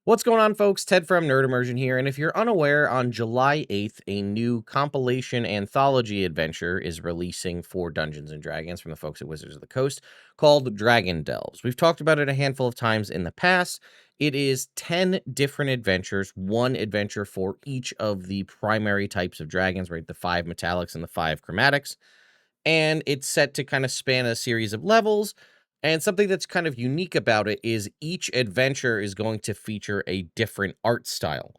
What's going on, folks? Ted from Immersion here, and if you're unaware, on July 8th, a new compilation anthology adventure is releasing for Dungeons & Dragons from the folks at Wizards of the Coast called Dragon Delves. We've talked about it a handful of times in the past. It is 10 different adventures, one adventure for each of the primary types of dragons, right? The 5 metallics and the 5 chromatics. And it's set to kind of span a series of levels. And something that's kind of unique about it is each adventure is going to feature a different art style.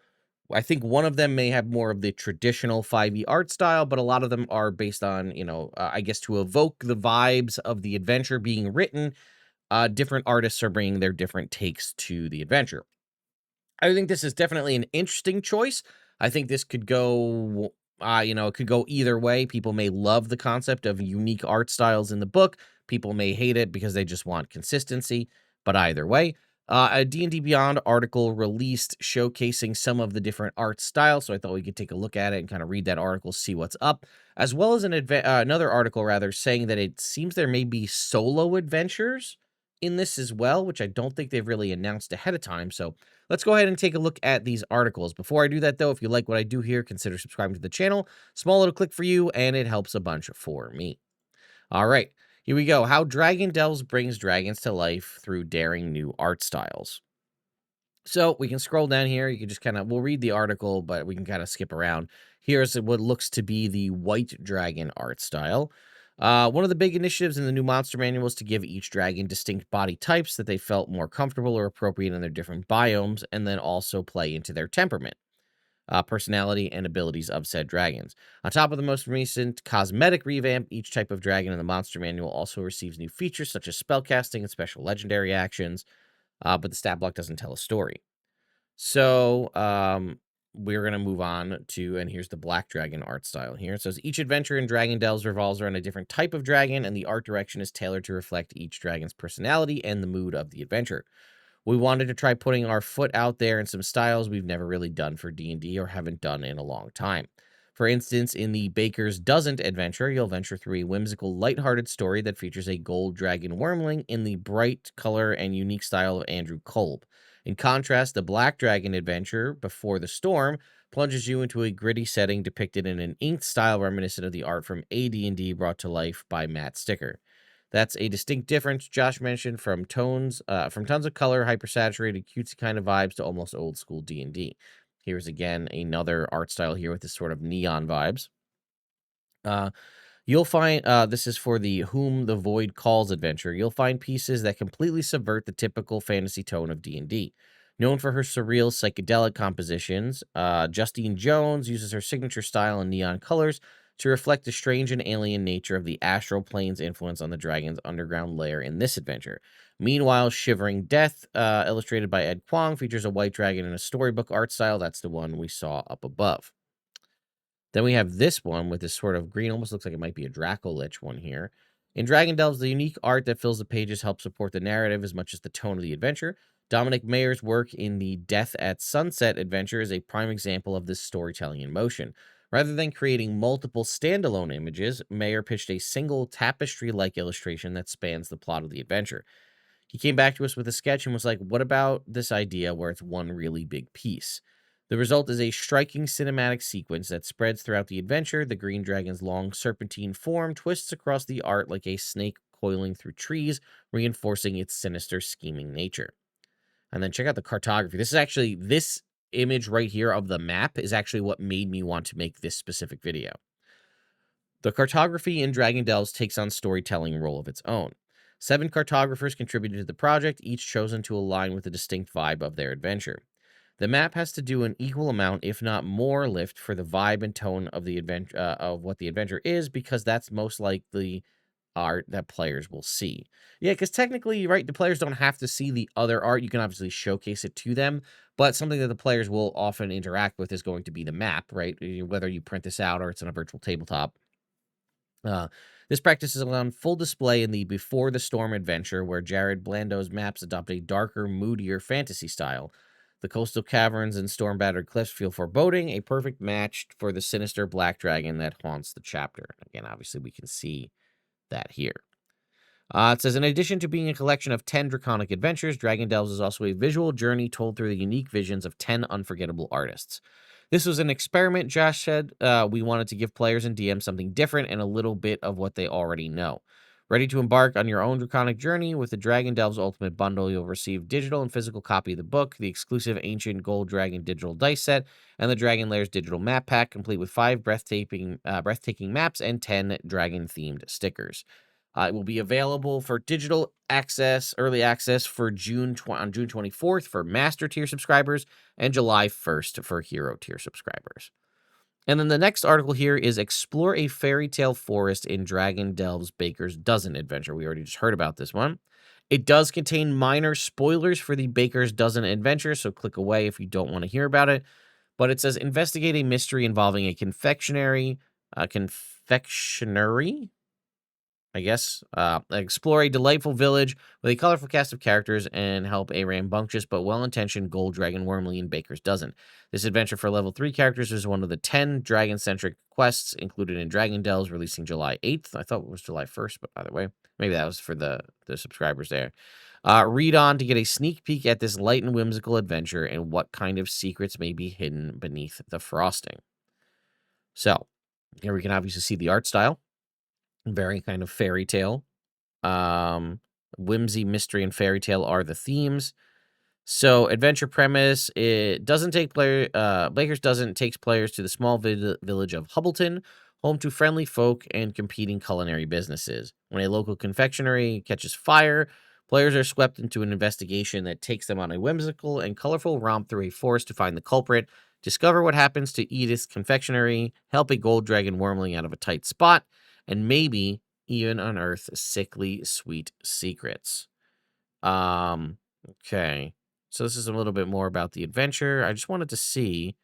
I think one of them may have more of the traditional 5e art style, but a lot of them are based on, I guess to evoke the vibes of the adventure being written, different artists are bringing their different takes to the adventure. I think this is definitely an interesting choice. I think this could go, it could go either way. People may love the concept of unique art styles in the book. People may hate it because they just want consistency. But either way, a D&D Beyond article released showcasing some of the different art styles. So I thought we could take a look at it and kind of read that article, see what's up, as well as another article rather saying that it seems there may be solo adventures in this as well, which I don't think they've really announced ahead of time. So let's go ahead and take a look at these articles. Before I do that, though, if you like what I do here, consider subscribing to the channel. Small little click for you, and it helps a bunch for me. All right, here we go. How Dragon Delves brings dragons to life through daring new art styles. So we can scroll down here. You can just we'll read the article, but we can kind of skip around. Here's what looks to be the white dragon art style. One of the big initiatives in the new monster manual is to give each dragon distinct body types that they felt more comfortable or appropriate in their different biomes, and then also play into their temperament, personality, and abilities of said dragons. On top of the most recent cosmetic revamp, each type of dragon in the monster manual also receives new features such as spellcasting and special legendary actions, but the stat block doesn't tell a story. So, we're going to move on to, and here's the Black Dragon art style here. It says each adventure in Dragon Delves revolves around a different type of dragon, and the art direction is tailored to reflect each dragon's personality and the mood of the adventure. We wanted to try putting our foot out there in some styles we've never really done for D&D or haven't done in a long time. For instance, in the Baker's Doesn't adventure, you'll venture through a whimsical, lighthearted story that features a gold dragon wormling in the bright color and unique style of Andrew Kolb. In contrast, the Black Dragon adventure, Before the Storm, plunges you into a gritty setting depicted in an inked style reminiscent of the art from AD&D brought to life by Matt Sticker. That's a distinct difference, Josh mentioned, from tons of color, hypersaturated, cutesy kind of vibes to almost old school D&D. Here's again another art style here with this sort of neon vibes. You'll find this is for the Whom the Void Calls adventure. You'll find pieces that completely subvert the typical fantasy tone of D&D. Known for her surreal psychedelic compositions, Justine Jones uses her signature style in neon colors to reflect the strange and alien nature of the astral plane's influence on the dragon's underground lair in this adventure. Meanwhile, Shivering Death, illustrated by Ed Kwong, features a white dragon in a storybook art style. That's the one we saw up above. Then we have this one with this sort of green, almost looks like it might be a Dracolich one here. In Dragon Delves, the unique art that fills the pages helps support the narrative as much as the tone of the adventure. Dominic Mayer's work in the Death at Sunset adventure is a prime example of this storytelling in motion. Rather than creating multiple standalone images, Mayer pitched a single tapestry-like illustration that spans the plot of the adventure. He came back to us with a sketch and was like, what about this idea where it's one really big piece? The result is a striking cinematic sequence that spreads throughout the adventure. The green dragon's long serpentine form twists across the art like a snake coiling through trees, reinforcing its sinister, scheming nature. And then check out the cartography. This image right here of the map is actually what made me want to make this specific video. The cartography in Dragon Delves takes on storytelling role of its own. 7 cartographers contributed to the project, each chosen to align with the distinct vibe of their adventure. The map has to do an equal amount, if not more, lift for the vibe and tone of the adventure of what the adventure is, because that's most likely art that players will see. Yeah, because technically, right, the players don't have to see the other art. You can obviously showcase it to them, but something that the players will often interact with is going to be the map, right? Whether you print this out or it's on a virtual tabletop. This practice is on full display in the Before the Storm adventure, where Jared Blando's maps adopt a darker, moodier fantasy style. The coastal caverns and storm-battered cliffs feel foreboding, a perfect match for the sinister black dragon that haunts the chapter. Again, obviously, we can see that here. It says, in addition to being a collection of 10 draconic adventures, Dragon Delves is also a visual journey told through the unique visions of 10 unforgettable artists. This was an experiment, Josh said. We wanted to give players and DMs something different and a little bit of what they already know. Ready to embark on your own draconic journey with the Dragon Delves Ultimate Bundle? You'll receive digital and physical copy of the book, the exclusive Ancient Gold Dragon digital dice set, and the Dragon Layers digital map pack, complete with 5 breathtaking maps and 10 dragon-themed stickers. It will be available for digital access, early access for on June 24th for Master Tier subscribers and July 1st for Hero Tier subscribers. And then the next article here is Explore a Fairy Tale Forest in Dragon Delves Baker's Dozen adventure. We already just heard about this one. It does contain minor spoilers for the Baker's Dozen adventure, so click away if you don't want to hear about it. But it says investigate a mystery involving a confectionery, I guess. Explore a delightful village with a colorful cast of characters and help a rambunctious but well-intentioned gold dragon Wormley in Baker's Dozen. This adventure for level 3 characters is one of the 10 dragon-centric quests included in Dragon Delves, releasing July 8th. I thought it was July 1st, but either way, maybe that was for the subscribers there. Read on to get a sneak peek at this light and whimsical adventure and what kind of secrets may be hidden beneath the frosting. So, here we can obviously see the art style. Very kind of fairy tale. Whimsy, mystery, and fairy tale are the themes. So, adventure premise, it doesn't take Baker's Dozen takes players to the small village of Hubbleton, home to friendly folk and competing culinary businesses. When a local confectionery catches fire, players are swept into an investigation that takes them on a whimsical and colorful romp through a forest to find the culprit, discover what happens to Edith's confectionery, help a gold dragon wormling out of a tight spot, and maybe even unearth sickly sweet secrets. Okay. So this is a little bit more about the adventure. I just wanted to see,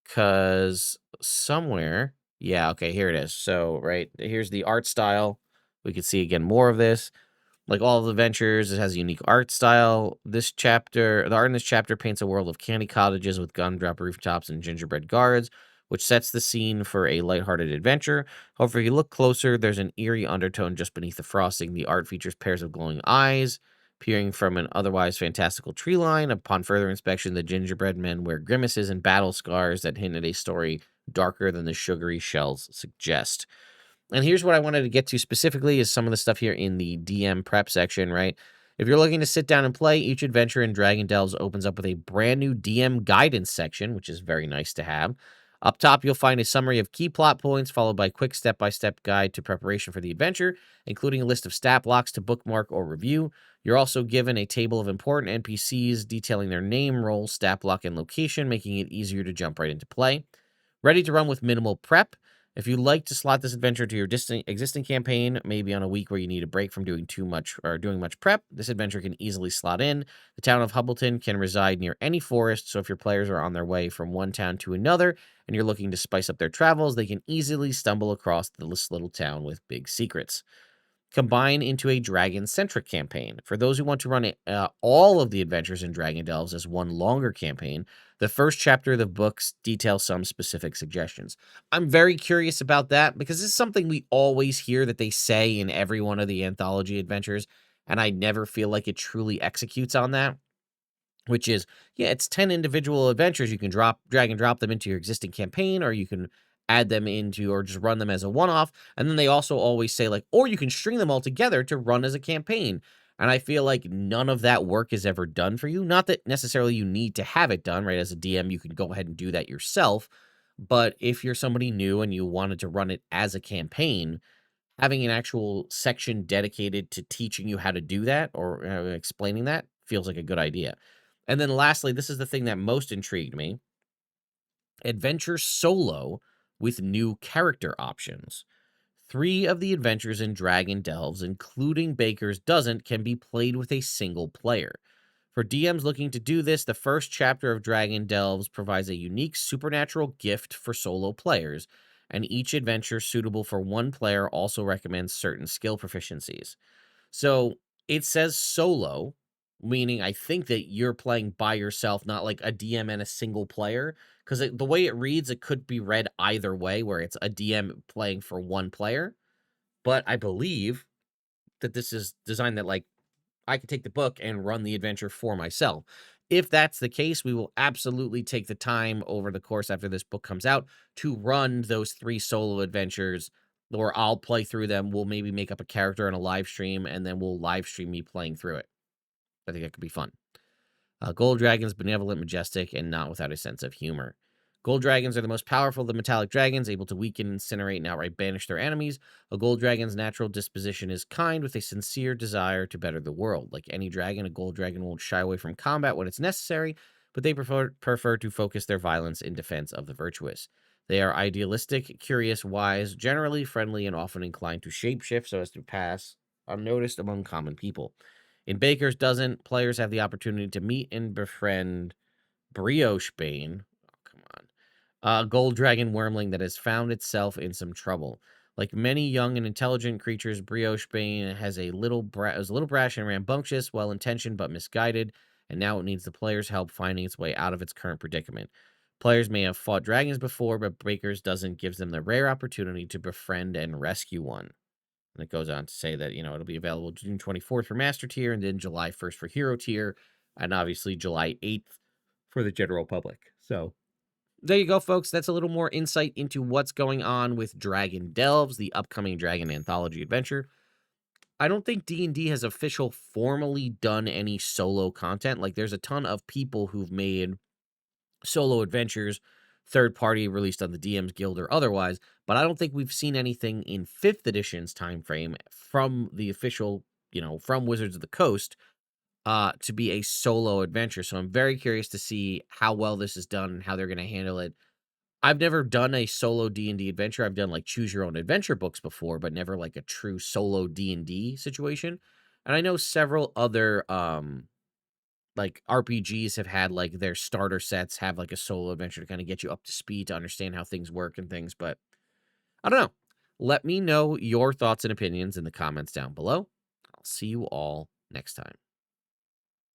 because somewhere, yeah, okay, here it is. So, right, here's the art style. We can see again more of this. Like all of the adventures, it has a unique art style. The art in this chapter paints a world of candy cottages with gumdrop rooftops and gingerbread guards, which sets the scene for a lighthearted adventure. However, if you look closer, there's an eerie undertone just beneath the frosting. The art features pairs of glowing eyes peering from an otherwise fantastical tree line. Upon further inspection, the gingerbread men wear grimaces and battle scars that hint at a story darker than the sugary shells suggest. And here's what I wanted to get to specifically is some of the stuff here in the DM prep section, right? If you're looking to sit down and play, each adventure in Dragon Delves opens up with a brand new DM guidance section, which is very nice to have. Up top, you'll find a summary of key plot points, followed by a quick step-by-step guide to preparation for the adventure, including a list of stat blocks to bookmark or review. You're also given a table of important NPCs detailing their name, role, stat block, and location, making it easier to jump right into play. Ready to run with minimal prep. If you'd like to slot this adventure to your existing campaign, maybe on a week where you need a break from doing much prep, this adventure can easily slot in. The town of Hubbleton can reside near any forest, so if your players are on their way from one town to another and you're looking to spice up their travels, they can easily stumble across this little town with big secrets. Combine into a dragon-centric campaign. For those who want to run all of the adventures in Dragon Delves as one longer campaign, the first chapter of the books details some specific suggestions. I'm very curious about that because this is something we always hear that they say in every one of the anthology adventures, and I never feel like it truly executes on that. Which is, yeah, it's 10 individual adventures. You can drag and drop them into your existing campaign, or you can add them into, or just run them as a one-off. And then they also always say, like, or you can string them all together to run as a campaign. And I feel like none of that work is ever done for you. Not that necessarily you need to have it done, right? As a DM, you can go ahead and do that yourself. But if you're somebody new and you wanted to run it as a campaign, having an actual section dedicated to teaching you how to do that or explaining that feels like a good idea. And then lastly, this is the thing that most intrigued me. Adventure solo with new character options. 3 of the adventures in Dragon Delves, including Baker's Dozen, can be played with a single player. For DMs looking to do this, the first chapter of Dragon Delves provides a unique supernatural gift for solo players, and each adventure suitable for one player also recommends certain skill proficiencies. So it says solo, meaning I think that you're playing by yourself, not like a DM and a single player. Because the way it reads, it could be read either way, where it's a DM playing for one player. But I believe that this is designed that, like, I could take the book and run the adventure for myself. If that's the case, we will absolutely take the time over the course after this book comes out to run those 3 solo adventures, or I'll play through them. We'll maybe make up a character on a live stream, and then we'll live stream me playing through it. I think that could be fun. Gold dragons, benevolent, majestic, and not without a sense of humor. Gold dragons are the most powerful of the metallic dragons, able to weaken, incinerate, and outright banish their enemies. A gold dragon's natural disposition is kind, with a sincere desire to better the world. Like any dragon, a gold dragon won't shy away from combat when it's necessary, but they prefer to focus their violence in defense of the virtuous. They are idealistic, curious, wise, generally friendly, and often inclined to shapeshift so as to pass unnoticed among common people. In Baker's Dozen, players have the opportunity to meet and befriend Brioche Bane. Oh, come on. A gold dragon wormling that has found itself in some trouble. Like many young and intelligent creatures, Brioche Bane is a little brash and rambunctious, well-intentioned but misguided, and now it needs the player's help finding its way out of its current predicament. Players may have fought dragons before, but Baker's Dozen gives them the rare opportunity to befriend and rescue one. And it goes on to say that, it'll be available June 24th for Master Tier, and then July 1st for Hero Tier, and obviously July 8th for the general public. So there you go, folks. That's a little more insight into what's going on with Dragon Delves, the upcoming Dragon Anthology adventure. I don't think D&D has formally done any solo content. Like, there's a ton of people who've made solo adventures, third party released on the DM's Guild or otherwise, but I don't think we've seen anything in 5th edition's time frame from the official, from Wizards of the Coast to be a solo adventure. So I'm very curious to see how well this is done and how they're going to handle it. I've never done a solo D&D adventure. I've done like choose your own adventure books before, but never like a true solo D&D situation. And I know several other like RPGs have had like their starter sets have like a solo adventure to kind of get you up to speed to understand how things work and things, but I don't know. Let me know your thoughts and opinions in the comments down below. I'll see you all next time.